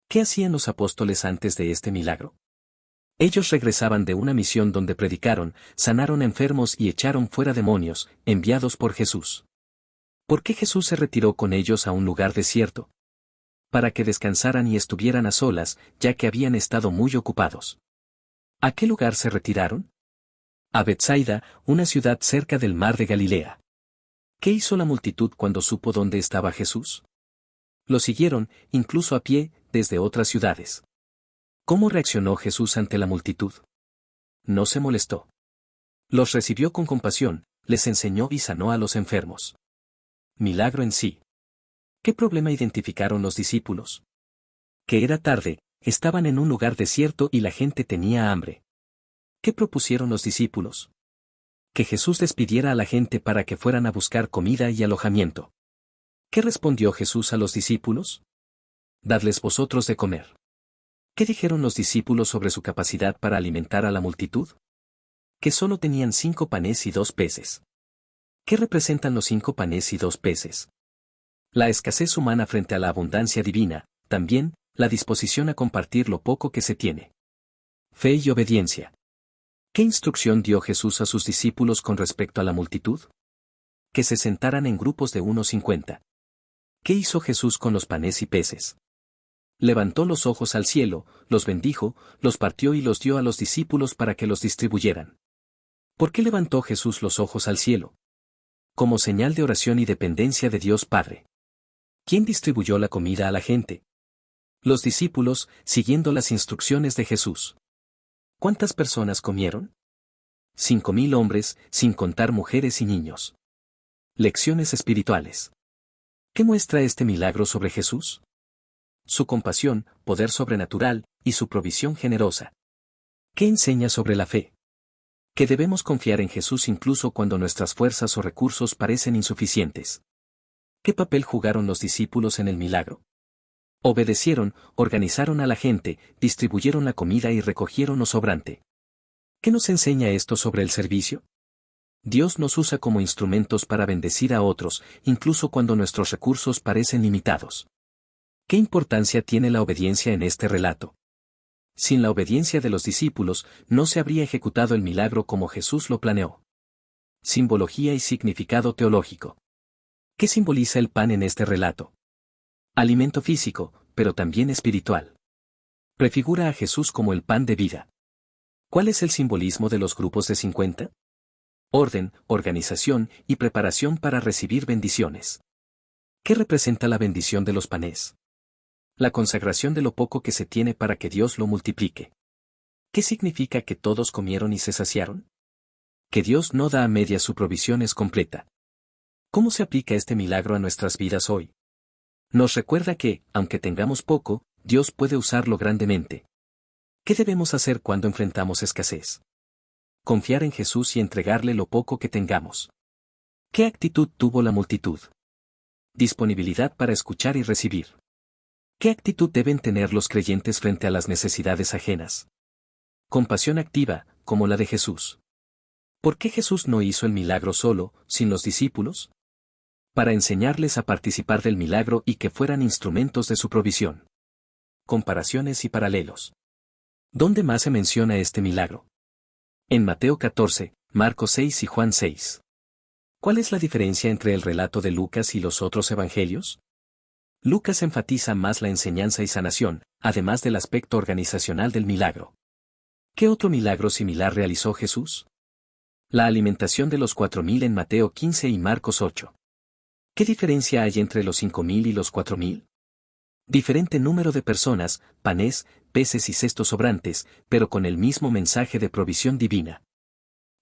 ¿Qué hacían los apóstoles antes de este milagro? Ellos regresaban de una misión donde predicaron, sanaron enfermos y echaron fuera demonios, enviados por Jesús. ¿Por qué Jesús se retiró con ellos a un lugar desierto? Para que descansaran y estuvieran a solas, ya que habían estado muy ocupados. ¿A qué lugar se retiraron? A Betsaida, una ciudad cerca del mar de Galilea. ¿Qué hizo la multitud cuando supo dónde estaba Jesús? Lo siguieron, incluso a pie, desde otras ciudades. ¿Cómo reaccionó Jesús ante la multitud? No se molestó. Los recibió con compasión, les enseñó y sanó a los enfermos. Milagro en sí. ¿Qué problema identificaron los discípulos? Que era tarde, estaban en un lugar desierto y la gente tenía hambre. ¿Qué propusieron los discípulos? Que Jesús despidiera a la gente para que fueran a buscar comida y alojamiento. ¿Qué respondió Jesús a los discípulos? Dadles vosotros de comer. ¿Qué dijeron los discípulos sobre su capacidad para alimentar a la multitud? Que solo tenían 5 panes y 2 peces. ¿Qué representan los 5 panes y 2 peces? La escasez humana frente a la abundancia divina, también, la disposición a compartir lo poco que se tiene. Fe y obediencia. ¿Qué instrucción dio Jesús a sus discípulos con respecto a la multitud? Que se sentaran en grupos de unos 50. ¿Qué hizo Jesús con los panes y peces? Levantó los ojos al cielo, los bendijo, los partió y los dio a los discípulos para que los distribuyeran. ¿Por qué levantó Jesús los ojos al cielo? Como señal de oración y dependencia de Dios Padre. ¿Quién distribuyó la comida a la gente? Los discípulos, siguiendo las instrucciones de Jesús. ¿Cuántas personas comieron? 5.000 hombres, sin contar mujeres y niños. Lecciones espirituales. ¿Qué muestra este milagro sobre Jesús? Su compasión, poder sobrenatural, y su provisión generosa. ¿Qué enseña sobre la fe? Que debemos confiar en Jesús incluso cuando nuestras fuerzas o recursos parecen insuficientes. ¿Qué papel jugaron los discípulos en el milagro? Obedecieron, organizaron a la gente, distribuyeron la comida y recogieron lo sobrante. ¿Qué nos enseña esto sobre el servicio? Dios nos usa como instrumentos para bendecir a otros, incluso cuando nuestros recursos parecen limitados. ¿Qué importancia tiene la obediencia en este relato? Sin la obediencia de los discípulos, no se habría ejecutado el milagro como Jesús lo planeó. Simbología y significado teológico. ¿Qué simboliza el pan en este relato? Alimento físico, pero también espiritual. Prefigura a Jesús como el pan de vida. ¿Cuál es el simbolismo de los grupos de 50? Orden, organización y preparación para recibir bendiciones. ¿Qué representa la bendición de los panes? La consagración de lo poco que se tiene para que Dios lo multiplique. ¿Qué significa que todos comieron y se saciaron? Que Dios no da a medias, su provisión es completa. ¿Cómo se aplica este milagro a nuestras vidas hoy? Nos recuerda que, aunque tengamos poco, Dios puede usarlo grandemente. ¿Qué debemos hacer cuando enfrentamos escasez? Confiar en Jesús y entregarle lo poco que tengamos. ¿Qué actitud tuvo la multitud? Disponibilidad para escuchar y recibir. ¿Qué actitud deben tener los creyentes frente a las necesidades ajenas? Compasión activa, como la de Jesús. ¿Por qué Jesús no hizo el milagro solo, sin los discípulos? Para enseñarles a participar del milagro y que fueran instrumentos de su provisión. Comparaciones y paralelos. ¿Dónde más se menciona este milagro? En Mateo 14, Marcos 6 y Juan 6. ¿Cuál es la diferencia entre el relato de Lucas y los otros evangelios? Lucas enfatiza más la enseñanza y sanación, además del aspecto organizacional del milagro. ¿Qué otro milagro similar realizó Jesús? La alimentación de los 4.000 en Mateo 15 y Marcos 8. ¿Qué diferencia hay entre los 5.000 y los 4.000? Diferente número de personas, panes, peces y cestos sobrantes, pero con el mismo mensaje de provisión divina.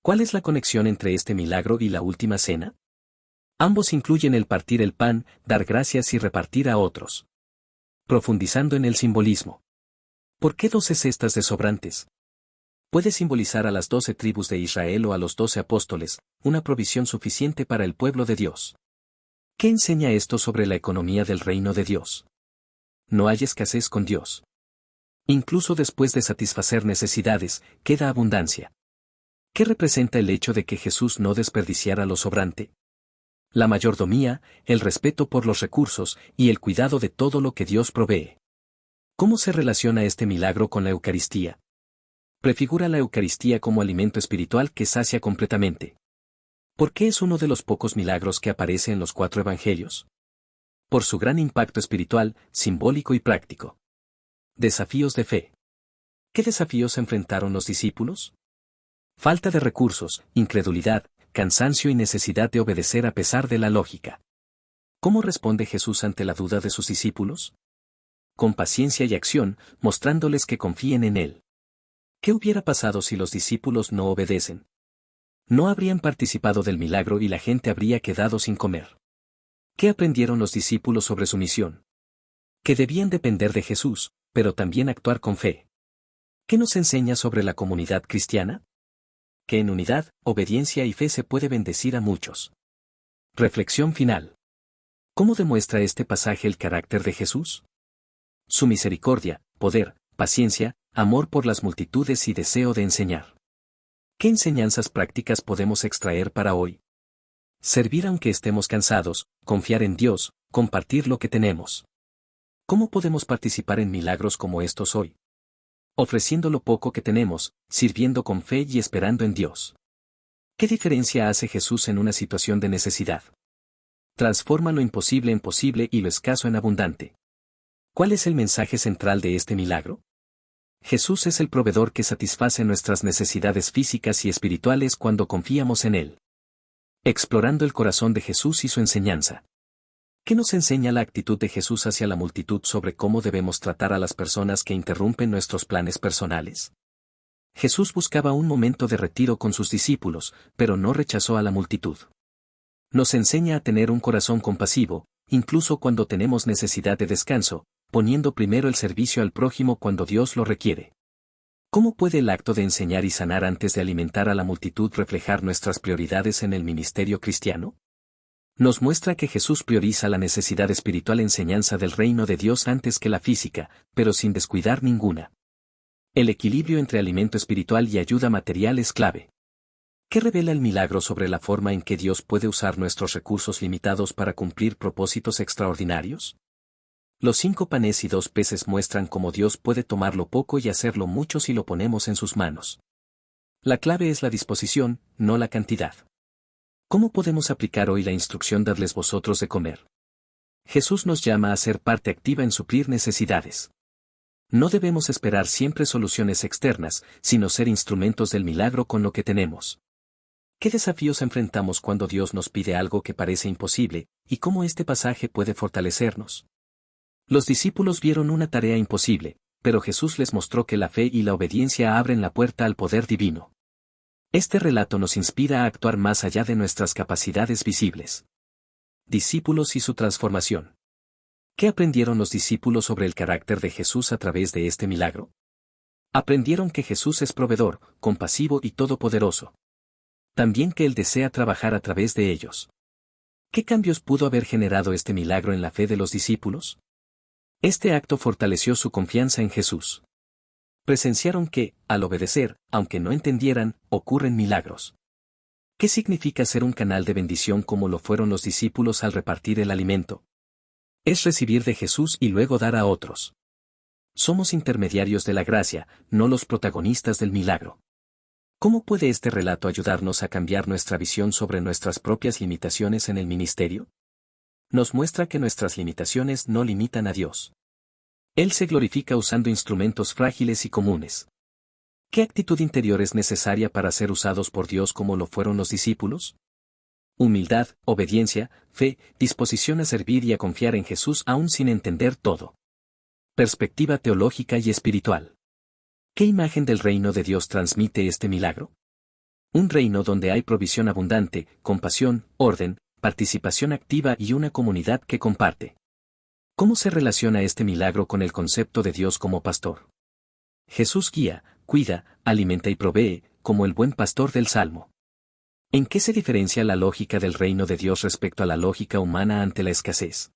¿Cuál es la conexión entre este milagro y la última cena? Ambos incluyen el partir el pan, dar gracias y repartir a otros. Profundizando en el simbolismo. ¿Por qué 12 cestas de sobrantes? Puede simbolizar a las 12 tribus de Israel o a los 12 apóstoles, una provisión suficiente para el pueblo de Dios. ¿Qué enseña esto sobre la economía del reino de Dios? No hay escasez con Dios. Incluso después de satisfacer necesidades, queda abundancia. ¿Qué representa el hecho de que Jesús no desperdiciara lo sobrante? La mayordomía, el respeto por los recursos y el cuidado de todo lo que Dios provee. ¿Cómo se relaciona este milagro con la Eucaristía? Prefigura la Eucaristía como alimento espiritual que sacia completamente. ¿Por qué es uno de los pocos milagros que aparece en los 4 evangelios? Por su gran impacto espiritual, simbólico y práctico. Desafíos de fe. ¿Qué desafíos enfrentaron los discípulos? Falta de recursos, incredulidad, cansancio y necesidad de obedecer a pesar de la lógica. ¿Cómo responde Jesús ante la duda de sus discípulos? Con paciencia y acción, mostrándoles que confíen en Él. ¿Qué hubiera pasado si los discípulos no obedecen? No habrían participado del milagro y la gente habría quedado sin comer. ¿Qué aprendieron los discípulos sobre su misión? Que debían depender de Jesús, pero también actuar con fe. ¿Qué nos enseña sobre la comunidad cristiana? Que en unidad, obediencia y fe se puede bendecir a muchos. Reflexión final. ¿Cómo demuestra este pasaje el carácter de Jesús? Su misericordia, poder, paciencia, amor por las multitudes y deseo de enseñar. ¿Qué enseñanzas prácticas podemos extraer para hoy? Servir aunque estemos cansados, confiar en Dios, compartir lo que tenemos. ¿Cómo podemos participar en milagros como estos hoy? Ofreciendo lo poco que tenemos, sirviendo con fe y esperando en Dios. ¿Qué diferencia hace Jesús en una situación de necesidad? Transforma lo imposible en posible y lo escaso en abundante. ¿Cuál es el mensaje central de este milagro? Jesús es el proveedor que satisface nuestras necesidades físicas y espirituales cuando confiamos en Él. Explorando el corazón de Jesús y su enseñanza. ¿Qué nos enseña la actitud de Jesús hacia la multitud sobre cómo debemos tratar a las personas que interrumpen nuestros planes personales? Jesús buscaba un momento de retiro con sus discípulos, pero no rechazó a la multitud. Nos enseña a tener un corazón compasivo, incluso cuando tenemos necesidad de descanso, poniendo primero el servicio al prójimo cuando Dios lo requiere. ¿Cómo puede el acto de enseñar y sanar antes de alimentar a la multitud reflejar nuestras prioridades en el ministerio cristiano? Nos muestra que Jesús prioriza la necesidad espiritual enseñanza del reino de Dios antes que la física, pero sin descuidar ninguna. El equilibrio entre alimento espiritual y ayuda material es clave. ¿Qué revela el milagro sobre la forma en que Dios puede usar nuestros recursos limitados para cumplir propósitos extraordinarios? Los 5 panes y 2 peces muestran cómo Dios puede tomar lo poco y hacerlo mucho si lo ponemos en sus manos. La clave es la disposición, no la cantidad. ¿Cómo podemos aplicar hoy la instrucción dadles vosotros de comer? Jesús nos llama a ser parte activa en suplir necesidades. No debemos esperar siempre soluciones externas, sino ser instrumentos del milagro con lo que tenemos. ¿Qué desafíos enfrentamos cuando Dios nos pide algo que parece imposible, y cómo este pasaje puede fortalecernos? Los discípulos vieron una tarea imposible, pero Jesús les mostró que la fe y la obediencia abren la puerta al poder divino. Este relato nos inspira a actuar más allá de nuestras capacidades visibles. Discípulos y su transformación. ¿Qué aprendieron los discípulos sobre el carácter de Jesús a través de este milagro? Aprendieron que Jesús es proveedor, compasivo y todopoderoso. También que Él desea trabajar a través de ellos. ¿Qué cambios pudo haber generado este milagro en la fe de los discípulos? Este acto fortaleció su confianza en Jesús. Presenciaron que, al obedecer, aunque no entendieran, ocurren milagros. ¿Qué significa ser un canal de bendición como lo fueron los discípulos al repartir el alimento? Es recibir de Jesús y luego dar a otros. Somos intermediarios de la gracia, no los protagonistas del milagro. ¿Cómo puede este relato ayudarnos a cambiar nuestra visión sobre nuestras propias limitaciones en el ministerio? Nos muestra que nuestras limitaciones no limitan a Dios. Él se glorifica usando instrumentos frágiles y comunes. ¿Qué actitud interior es necesaria para ser usados por Dios como lo fueron los discípulos? Humildad, obediencia, fe, disposición a servir y a confiar en Jesús aún sin entender todo. Perspectiva teológica y espiritual. ¿Qué imagen del reino de Dios transmite este milagro? Un reino donde hay provisión abundante, compasión, orden, participación activa y una comunidad que comparte. ¿Cómo se relaciona este milagro con el concepto de Dios como pastor? Jesús guía, cuida, alimenta y provee, como el buen pastor del Salmo. ¿En qué se diferencia la lógica del reino de Dios respecto a la lógica humana ante la escasez?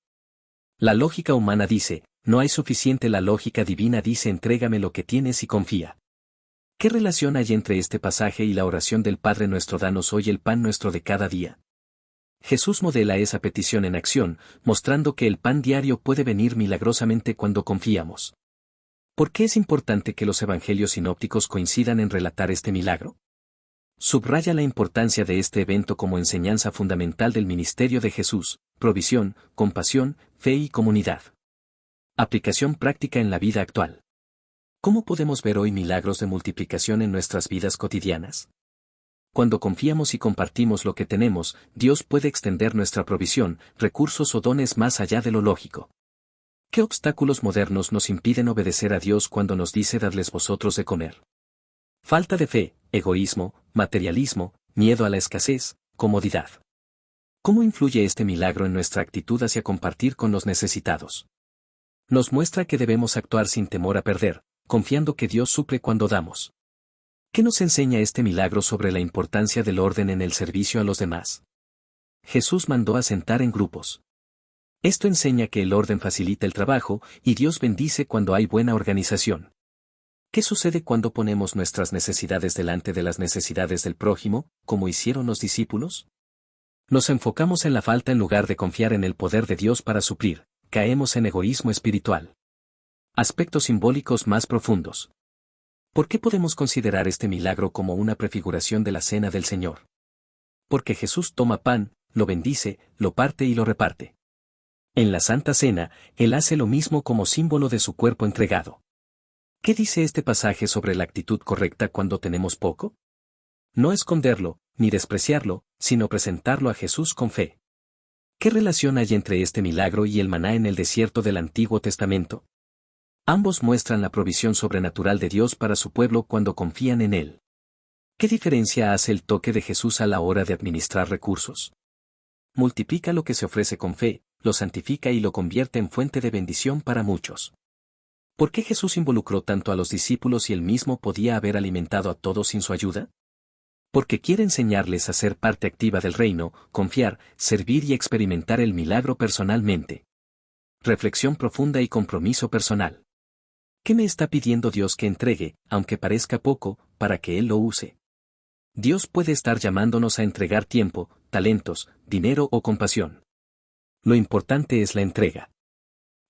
La lógica humana dice, no hay suficiente, la lógica divina dice, entrégame lo que tienes y confía. ¿Qué relación hay entre este pasaje y la oración del Padre nuestro? Danos hoy el pan nuestro de cada día. Jesús modela esa petición en acción, mostrando que el pan diario puede venir milagrosamente cuando confiamos. ¿Por qué es importante que los evangelios sinópticos coincidan en relatar este milagro? Subraya la importancia de este evento como enseñanza fundamental del ministerio de Jesús: provisión, compasión, fe y comunidad. Aplicación práctica en la vida actual. ¿Cómo podemos ver hoy milagros de multiplicación en nuestras vidas cotidianas? Cuando confiamos y compartimos lo que tenemos, Dios puede extender nuestra provisión, recursos o dones más allá de lo lógico. ¿Qué obstáculos modernos nos impiden obedecer a Dios cuando nos dice darles vosotros de comer? Falta de fe, egoísmo, materialismo, miedo a la escasez, comodidad. ¿Cómo influye este milagro en nuestra actitud hacia compartir con los necesitados? Nos muestra que debemos actuar sin temor a perder, confiando que Dios suple cuando damos. ¿Qué nos enseña este milagro sobre la importancia del orden en el servicio a los demás? Jesús mandó a sentar en grupos. Esto enseña que el orden facilita el trabajo y Dios bendice cuando hay buena organización. ¿Qué sucede cuando ponemos nuestras necesidades delante de las necesidades del prójimo, como hicieron los discípulos? Nos enfocamos en la falta en lugar de confiar en el poder de Dios para suplir, caemos en egoísmo espiritual. Aspectos simbólicos más profundos. ¿Por qué podemos considerar este milagro como una prefiguración de la cena del Señor? Porque Jesús toma pan, lo bendice, lo parte y lo reparte. En la Santa Cena, Él hace lo mismo como símbolo de su cuerpo entregado. ¿Qué dice este pasaje sobre la actitud correcta cuando tenemos poco? No esconderlo, ni despreciarlo, sino presentarlo a Jesús con fe. ¿Qué relación hay entre este milagro y el maná en el desierto del Antiguo Testamento? Ambos muestran la provisión sobrenatural de Dios para su pueblo cuando confían en Él. ¿Qué diferencia hace el toque de Jesús a la hora de administrar recursos? Multiplica lo que se ofrece con fe, lo santifica y lo convierte en fuente de bendición para muchos. ¿Por qué Jesús involucró tanto a los discípulos y él mismo podía haber alimentado a todos sin su ayuda? Porque quiere enseñarles a ser parte activa del reino, confiar, servir y experimentar el milagro personalmente. Reflexión profunda y compromiso personal. ¿Qué me está pidiendo Dios que entregue, aunque parezca poco, para que Él lo use? Dios puede estar llamándonos a entregar tiempo, talentos, dinero o compasión. Lo importante es la entrega.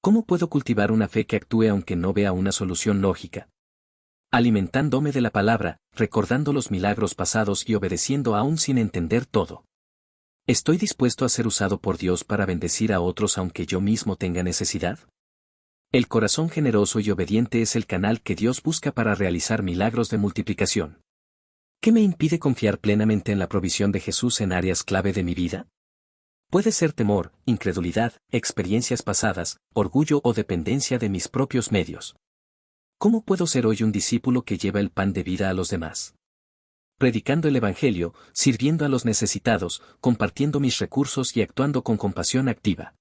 ¿Cómo puedo cultivar una fe que actúe aunque no vea una solución lógica? Alimentándome de la palabra, recordando los milagros pasados y obedeciendo aún sin entender todo. ¿Estoy dispuesto a ser usado por Dios para bendecir a otros aunque yo mismo tenga necesidad? El corazón generoso y obediente es el canal que Dios busca para realizar milagros de multiplicación. ¿Qué me impide confiar plenamente en la provisión de Jesús en áreas clave de mi vida? Puede ser temor, incredulidad, experiencias pasadas, orgullo o dependencia de mis propios medios. ¿Cómo puedo ser hoy un discípulo que lleva el pan de vida a los demás? Predicando el Evangelio, sirviendo a los necesitados, compartiendo mis recursos y actuando con compasión activa.